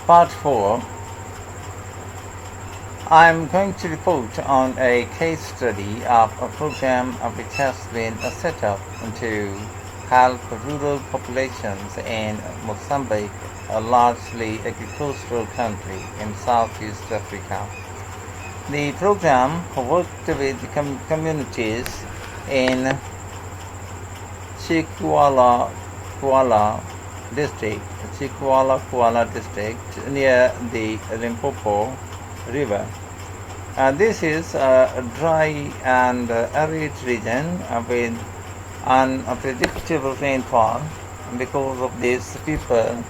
Part 4. I am going to report on a case study of a program which has been set up to help rural populations in Mozambique, a largely agricultural country in Southeast Africa. The program worked with communities in Kuala district, Kuala district near the Limpopo River. This is a dry and arid region with unpredictable rainfall. Because of this, people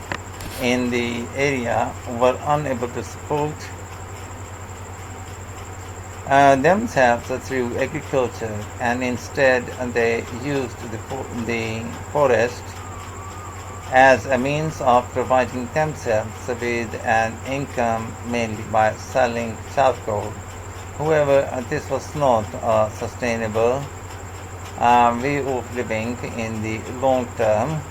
in the area were unable to support themselves through agriculture, and instead they used the forest as a means of providing themselves with an income, mainly by selling charcoal. However, this was not a sustainable way of living in the long term,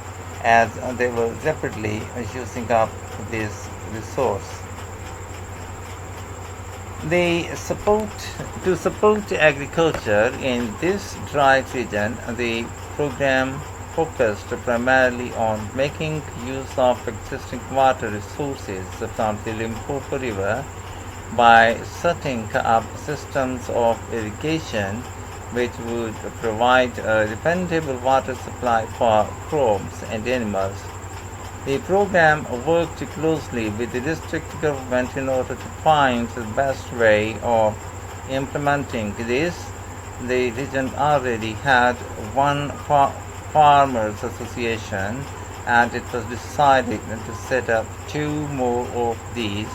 as they were rapidly using up this resource. To support agriculture in this dry region, the program focused primarily on making use of existing water resources from the Limpopo River by setting up systems of irrigation which would provide a dependable water supply for crops and animals. The program worked closely with the district government in order to find the best way of implementing this. The region already had one farmers association, and it was decided to set up two more of these.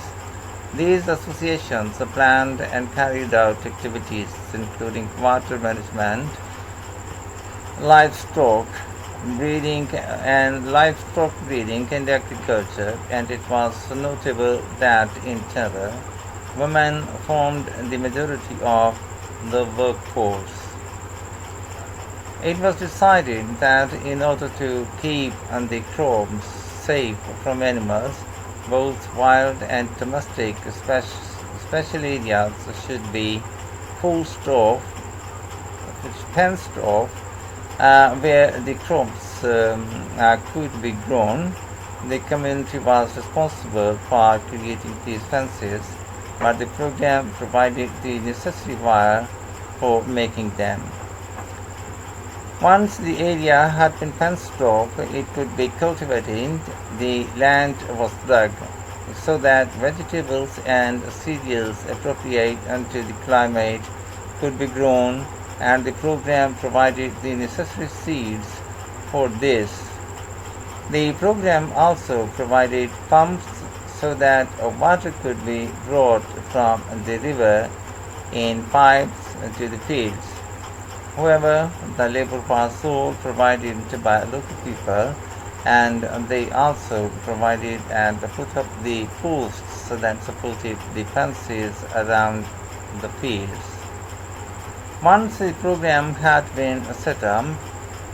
These associations planned and carried out activities including water management, livestock breeding and agriculture, and it was notable that in Terra, women formed the majority of the workforce. It was decided that in order to keep the crops safe from animals, both wild and domestic, special areas should be fenced off, where the crops could be grown. The community was responsible for creating these fences, but the program provided the necessary wire for making them. Once the area had been fenced off, it could be cultivated. The land was dug so that vegetables and cereals appropriate unto the climate could be grown, and the program provided the necessary seeds for this. The program also provided pumps so that water could be brought from the river in pipes to the fields. However, the labor was all provided by local people, and they also provided and put up the posts that supported the fences around the fields. Once the program had been set up,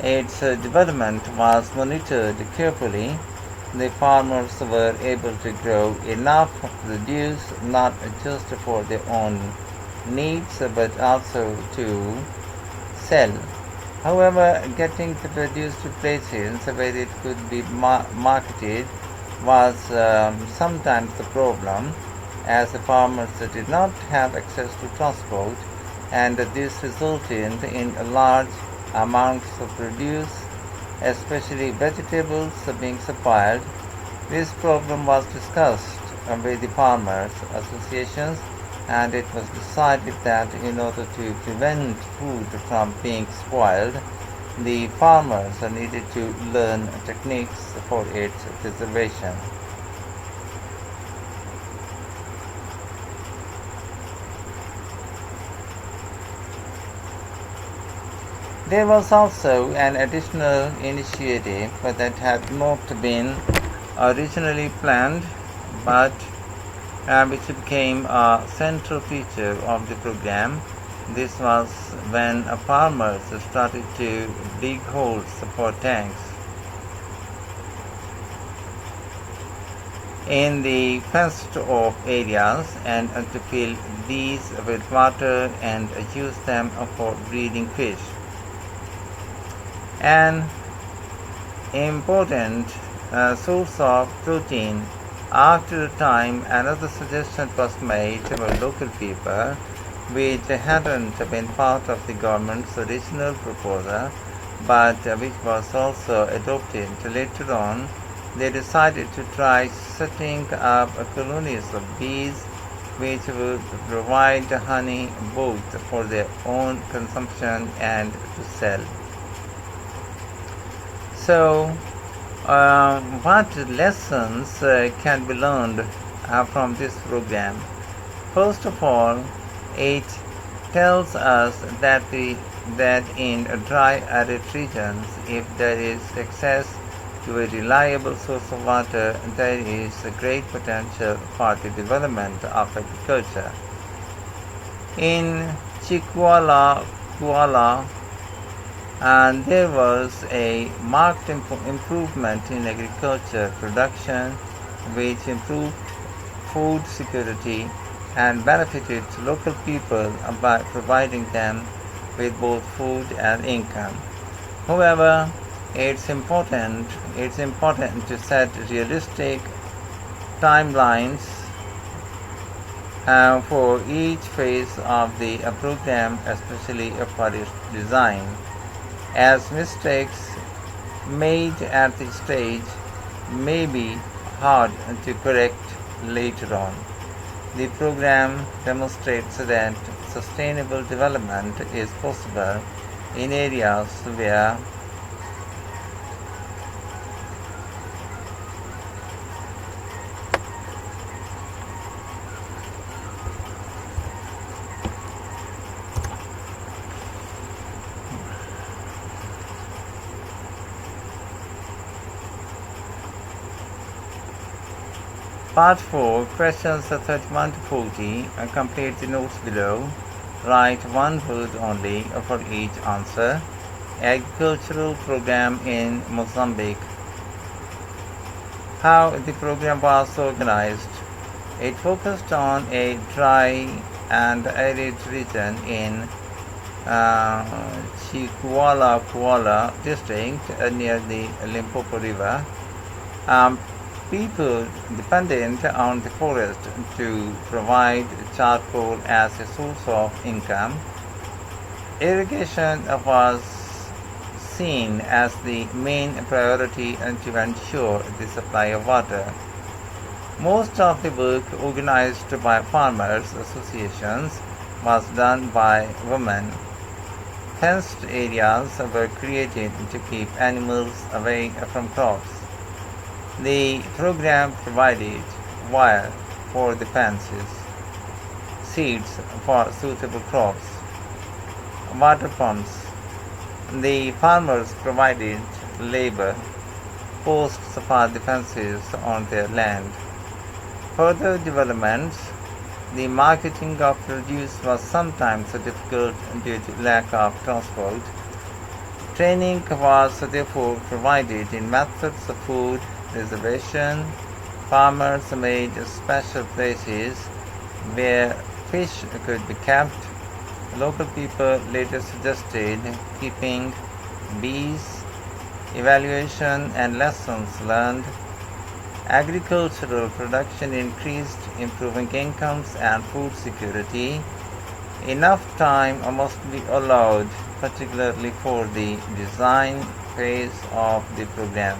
its development was monitored carefully. The farmers were able to grow enough produce not just for their own needs but also to sell. However, getting the produce to places where it could be marketed was sometimes the problem, as the farmers did not have access to transport, and this resulted in large amounts of produce, especially vegetables, being spoiled. This problem was discussed with the farmers' associations, and it was decided that in order to prevent food from being spoiled, the farmers needed to learn techniques for its preservation. There was also an additional initiative that had not been originally planned, but which became a central feature of the program. This was when farmers started to dig holes for tanks. in the fenced-off areas and to fill these with water and use them for breeding fish. An important source of protein. After a time, another suggestion was made by local people, which hadn't been part of the government's original proposal, but which was also adopted later on. They decided to try setting up colonies of bees which would provide honey both for their own consumption and to sell. So, what lessons can be learned from this program? First of all, it tells us that in dry arid regions, if there is access to a reliable source of water, there is a great potential for the development of agriculture. In Kuala, and there was a marked improvement in agriculture production, which improved food security and benefited local people by providing them with both food and income. However, it's important to set realistic timelines for each phase of the program, especially for its design, as mistakes made at this stage may be hard to correct later on. The program demonstrates that sustainable development is possible in areas where Part 4, questions 31 to 40. Complete the notes below. Write one word only for each answer. Agricultural program in Mozambique. How the program was organized. It focused on a dry and arid region in Kuala district near the Limpopo River. People dependent on the forest to provide charcoal as a source of income. Irrigation was seen as the main priority to ensure the supply of water. Most of the work organized by farmers' associations was done by women. Fenced areas were created to keep animals away from crops. The program provided wire for the fences, seeds for suitable crops, water pumps. The farmers provided labor, posts for the fences on their land. Further developments. The marketing of produce was sometimes difficult due to lack of transport. Training was therefore provided in methods of food preservation. Farmers made special places where fish could be kept. Local people later suggested keeping bees. Evaluation and lessons learned. Agricultural production increased, improving incomes and food security. Enough time must be allowed, particularly for the design phase of the program.